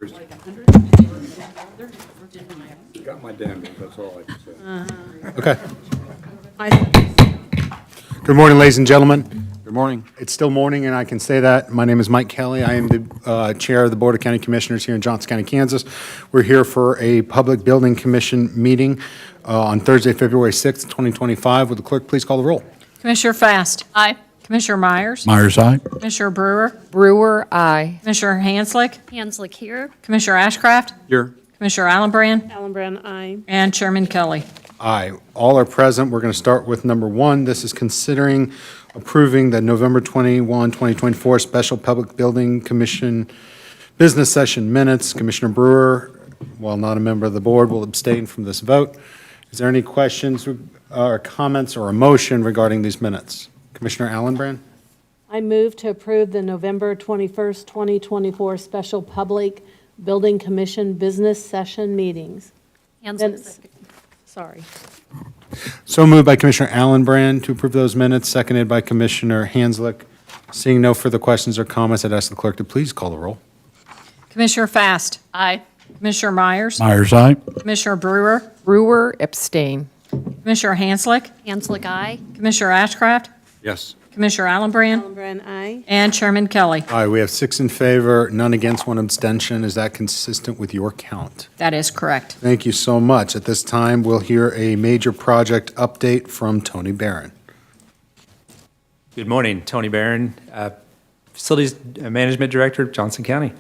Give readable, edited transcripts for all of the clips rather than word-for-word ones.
Got my damn, that's all I can say. Okay. I- Good morning, ladies and gentlemen. Good morning. It's still morning, and I can say that. My name is Mike Kelly. I am the Chair of the Board of County Commissioners here in Johnson County, Kansas. We're here for a Public Building Commission meeting on Thursday, February 6th, 2025. Would the clerk please call the roll? Commissioner Fast. Aye. Commissioner Myers. Myers, aye. Commissioner Brewer. Brewer, aye. Commissioner Hanslick. Hanslick here. Commissioner Ashcraft. Here. Commissioner Allenbrand. Allenbrand, aye. And Chairman Kelly. Aye. All are present. We're going to start with number one. This is considering approving the November 21, 2024 Special Public Building Commission Business Session Minutes. Commissioner Brewer, while not a member of the board, will abstain from this vote. Is there any questions or comments or a motion regarding these minutes? Commissioner Allenbrand? I move to approve the November 21st, 2024 Special Public Building Commission Business Session Meetings. Hanslick Minutes. second. Sorry. So moved by Commissioner Allenbrand to approve those minutes, seconded by Commissioner Hanslick. Seeing no further questions or comments, I'd ask the clerk to please call the roll. Commissioner Fast. Aye. Commissioner Myers. Myers, aye. Commissioner Brewer. Brewer, abstain. Commissioner Hanslick. Hanslick, aye. Commissioner Ashcraft. Yes. Commissioner Allenbrand. Allenbrand, aye. And Chairman Kelly. Aye, we have 6 in favor, none against, 1 abstention. Is that consistent with your count? That is correct. Thank you so much. At this time, we'll hear a major project update from Tony Barron. Good morning, Tony Barron, Facilities Management Director, Johnson County.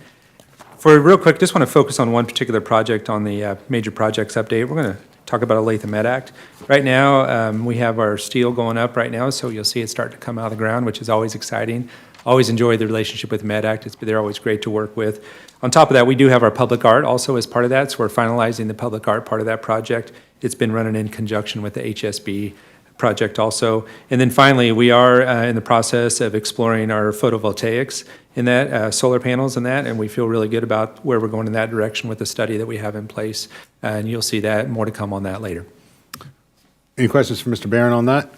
For real quick, just want to focus on one particular project on the major projects update. We're going to talk about Olathe Med Act. Right now, we have our steel going up right now, so you'll see it start to come out of the ground, which is always exciting. Always enjoy the relationship with Med Act. They're always great to work with. On top of that, we do have our public art also as part of that, so we're finalizing the public art part of that project. It's been running in conjunction with the HSB project also. And then finally, we are in the process of exploring our photovoltaics in that, solar panels in that, and we feel really good about where we're going in that direction with the study that we have in place. And you'll see that, more to come on that later. Any questions for Mr. Barron on that?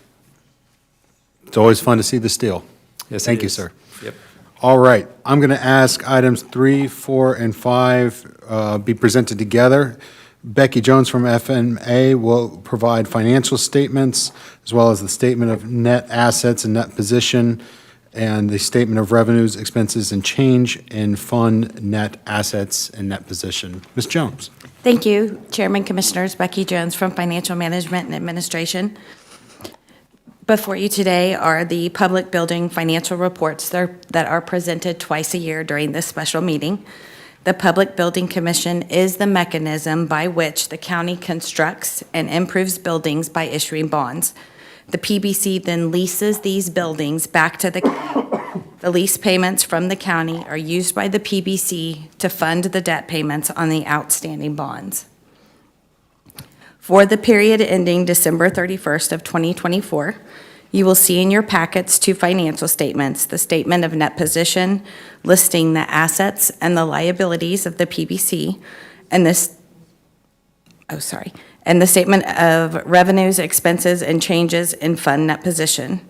It's always fun to see the steel. Yes, it Thank you, is. sir. Yep. All right, I'm going to ask items 3, 4, and 5 be presented together. Becky Jones from FMA will provide financial statements, as well as the statement of net assets and net position, and the statement of revenues, expenses, and change in fund net assets and net position. Ms. Jones. Thank you, Chairman, Commissioners. Becky Jones from Financial Management and Administration. Before you today are the public building financial reports that are presented twice a year during this special meeting. The Public Building Commission is the mechanism by which the county constructs and improves buildings by issuing bonds. The PBC then leases these buildings back to the county. The lease payments from the county are used by the PBC to fund the debt payments on the outstanding bonds. For the period ending December 31st of 2024, you will see in your packets 2 financial statements, the statement of net position listing the assets and the liabilities of the PBC, and and the statement of revenues, expenses, and changes in fund net position.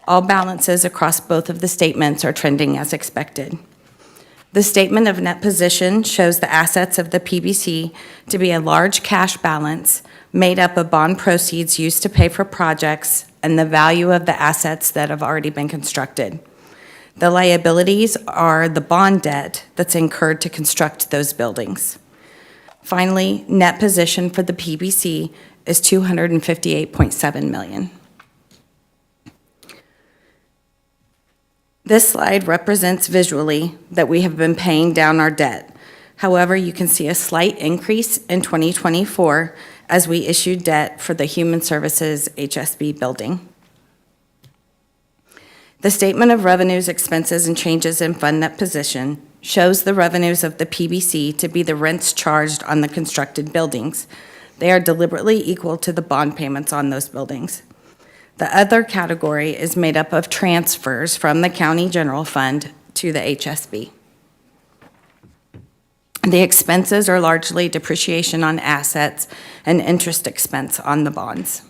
All balances across both of the statements are trending as expected. The statement of net position shows the assets of the PBC to be a large cash balance made up of bond proceeds used to pay for projects and the value of the assets that have already been constructed. The liabilities are the bond debt that's incurred to construct those buildings. Finally, net position for the PBC is $258.7 million. This slide represents visually that we have been paying down our debt. However, you can see a slight increase in 2024 as we issued debt for the Human Services HSB building. The statement of revenues, expenses, and changes in fund net position shows the revenues of the PBC to be the rents charged on the constructed buildings. They are deliberately equal to the bond payments on those buildings. The other category is made up of transfers from the county general fund to the HSB. The expenses are largely depreciation on assets and interest expense on the bonds.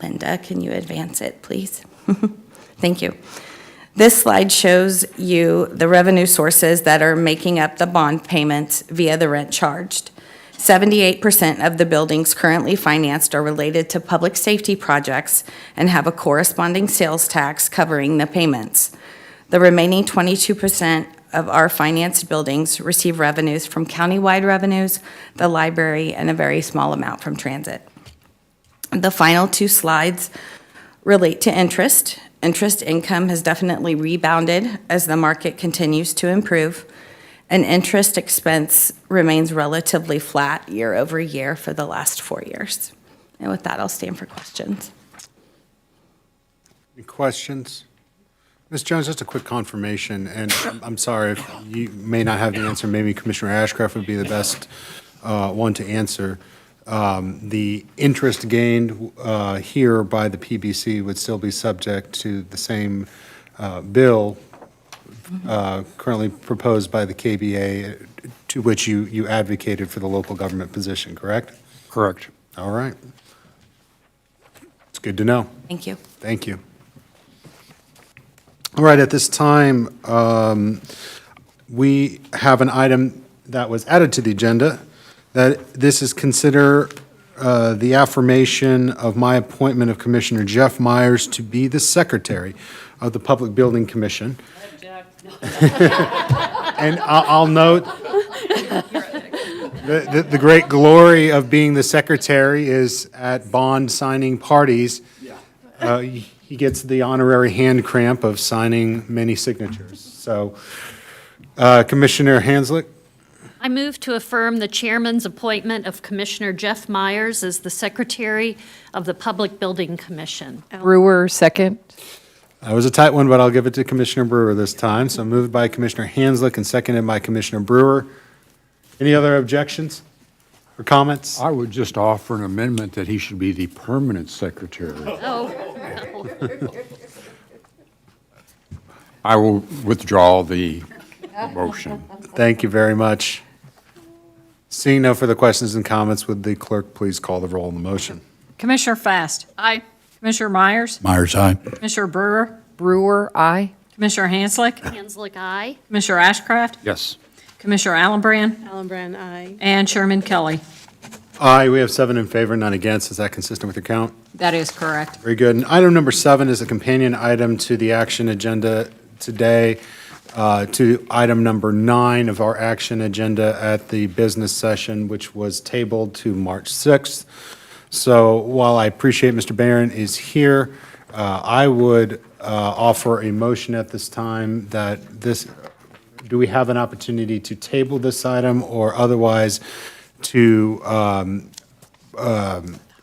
Linda, can you advance it, please? Thank you. This slide shows you the revenue sources that are making up the bond payments via the rent charged. 78% of the buildings currently financed are related to public safety projects and have a corresponding sales tax covering the payments. The remaining 22% of our financed buildings receive revenues from countywide revenues, the library, and a very small amount from transit. The final two slides relate to interest. Interest income has definitely rebounded as the market continues to improve, and interest expense remains relatively flat year over year for the last 4 years. And with that, I'll stand for questions. Any questions? Ms. Jones, just a quick confirmation, and I'm sorry if you may not have the answer. Maybe Commissioner Ashcraft would be the best one to answer. The interest gained here by the PBC would still be subject to the same bill currently proposed by the KBA, to which you advocated for the local government position, correct? Correct. All right. It's good to know. Thank you. Thank you. All right, at this time, we have an item that was added to the agenda, that this is consider the affirmation of my appointment of Commissioner Jeff Myers to be the Secretary of the Public Building Commission. And I'll note, the great glory of being the secretary is at bond signing parties. He gets the honorary hand cramp of signing many signatures. So, Commissioner Hanslick? I move to affirm the chairman's appointment of Commissioner Jeff Myers as the Secretary of the Public Building Commission. Brewer, second. That was a tight one, but I'll give it to Commissioner Brewer this time. So moved by Commissioner Hanslick and seconded by Commissioner Brewer. Any other objections or comments? I would just offer an amendment that he should be the permanent secretary. Oh, no. I will withdraw the motion. Thank you very much. Seeing no further questions and comments, would the clerk please call the roll on the motion? Commissioner Fast. Aye. Commissioner Myers. Myers, aye. Commissioner Brewer. Brewer, aye. Commissioner Hanslick. Hanslick, aye. Commissioner Ashcraft. Yes. Commissioner Allenbrand. Allenbrand, aye. And Chairman Kelly. Aye, we have 7 in favor, none against. Is that consistent with your count? That is correct. Very good. And item number 7 is a companion item to the action agenda today, to item number 9 of our action agenda at the business session, which was tabled to March 6th. So while I appreciate Mr. Barron is here, I would offer a motion at this time that this, do we have an opportunity to table this item or otherwise to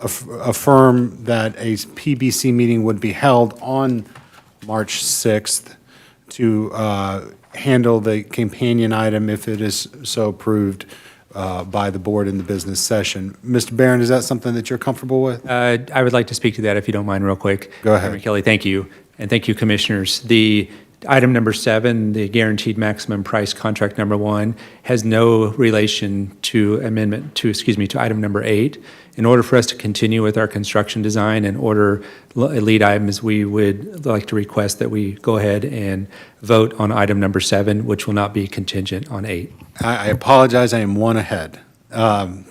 affirm that a PBC meeting would be held on March 6th to handle the companion item if it is so approved by the board in the business session. Mr. Barron, is that something that you're comfortable with? I would like to speak to that if you don't mind real quick. Go ahead. Chairman Kelly, thank you. And thank you, commissioners. The item number 7, the guaranteed maximum price contract number 1, has no relation to to item number 8. In order for us to continue with our construction design and order lead items, we would like to request that we go ahead and vote on item number 7, which will not be contingent on 8. I apologize, I am one ahead.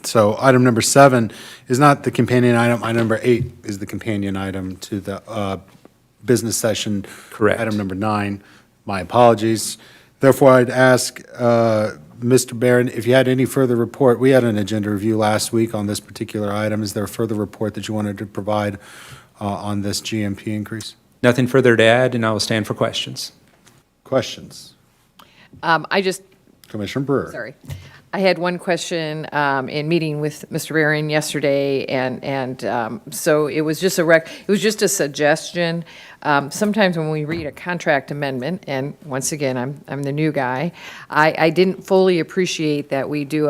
So item number 7 is not the companion item. Item number 8 is the companion item to the business session. Correct. Item number 9. My apologies. Therefore, I'd ask Mr. Barron, if you had any further report. We had an agenda review last week on this particular item. Is there a further report that you wanted to provide on this GMP increase? Nothing further to add, and I will stand for questions. Questions? Commissioner Brewer. Sorry. I had one question in meeting with Mr. Barron yesterday, and so it was just a suggestion. Sometimes when we read a contract amendment, and once again, I'm the new guy, I didn't fully appreciate that we do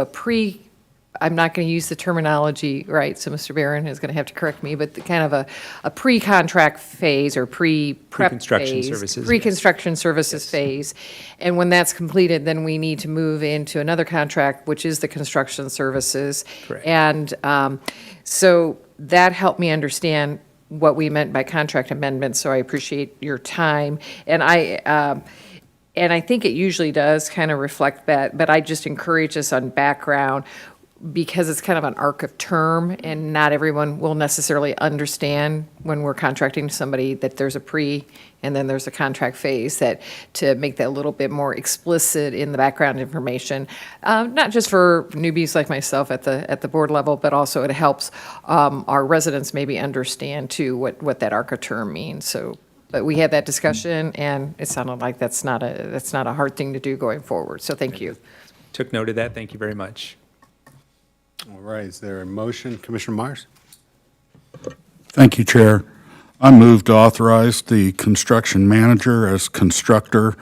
I'm not going to use the terminology right, so Mr. Barron is going to have to correct me, but kind of a pre-contract phase or pre-prep phase. Pre-construction services, yes. Pre-construction services phase. And when that's completed, then we need to move into another contract, which is the construction services. Correct. And so that helped me understand what we meant by contract amendments, so I appreciate your time. And I think it usually does kind of reflect that, but I just encourage us on background because it's kind of an arc of term, and not everyone will necessarily understand when we're contracting somebody that there's a pre and then there's a contract phase, that to make that a little bit more explicit in the background information, not just for newbies like myself at the board level, but also it helps our residents maybe understand too what that arc of term means. So, but we had that discussion, and it sounded like that's not a hard thing to do going forward. So thank you. Took note of that. Thank you very much. All right, is there a motion? Commissioner Myers? Thank you, Chair. I move to authorize the construction manager as constructor,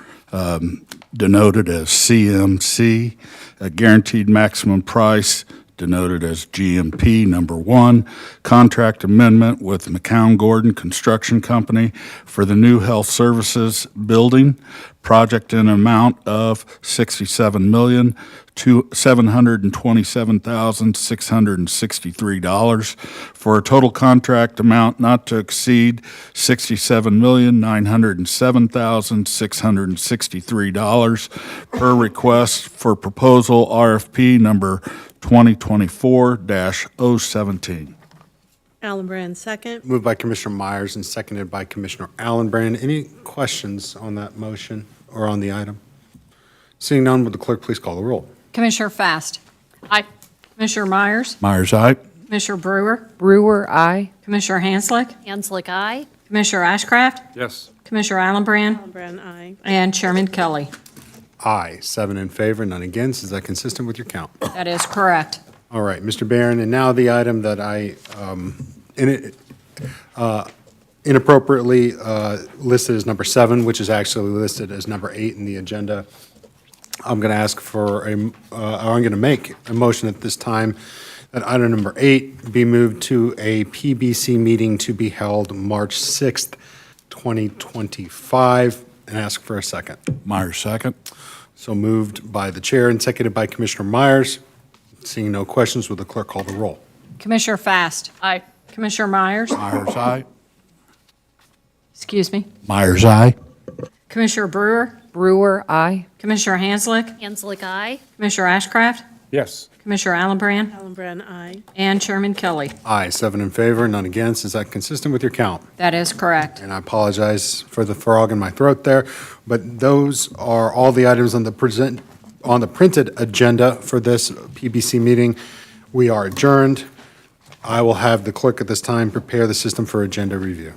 denoted as CMC, a guaranteed maximum price, denoted as GMP number 1, contract amendment with McCown Gordon Construction Company for the new health services building, project in amount of $67,727,663 for a total contract amount not to exceed $67,907,663 per request for proposal RFP number 2024-017. Allenbrand, second. Moved by Commissioner Myers and seconded by Commissioner Allenbrand. Any questions on that motion or on the item? Seeing none, would the clerk please call the roll? Commissioner Fast. Aye. Commissioner Myers. Myers, aye. Commissioner Brewer. Brewer, aye. Commissioner Hanslick. Hanslick, aye. Commissioner Ashcraft. Yes. Commissioner Allenbrand. Allenbrand, aye. And Chairman Kelly. Aye, 7 in favor, none against. Is that consistent with your count? That is correct. All right, Mr. Barron, and now the item that I inappropriately listed as number 7, which is actually listed as number 8 in the agenda. I'm going to ask for I'm going to make a motion at this time that item number 8 be moved to a PBC meeting to be held March 6th, 2025, and ask for a second. Myers, second. So moved by the chair and seconded by Commissioner Myers. Seeing no questions, will the clerk call the roll? Commissioner Fast. Aye. Commissioner Myers. Myers, aye. Excuse me. Myers, aye. Commissioner Brewer. Brewer, aye. Commissioner Hanslick. Hanslick, aye. Commissioner Ashcraft. Yes. Commissioner Allenbrand. Allenbrand, aye. And Chairman Kelly. Aye, 7 in favor, none against. Is that consistent with your count? That is correct. And I apologize for the frog in my throat there, but those are all the items on the printed agenda for this PBC meeting. We are adjourned. I will have the clerk at this time prepare the system for agenda review.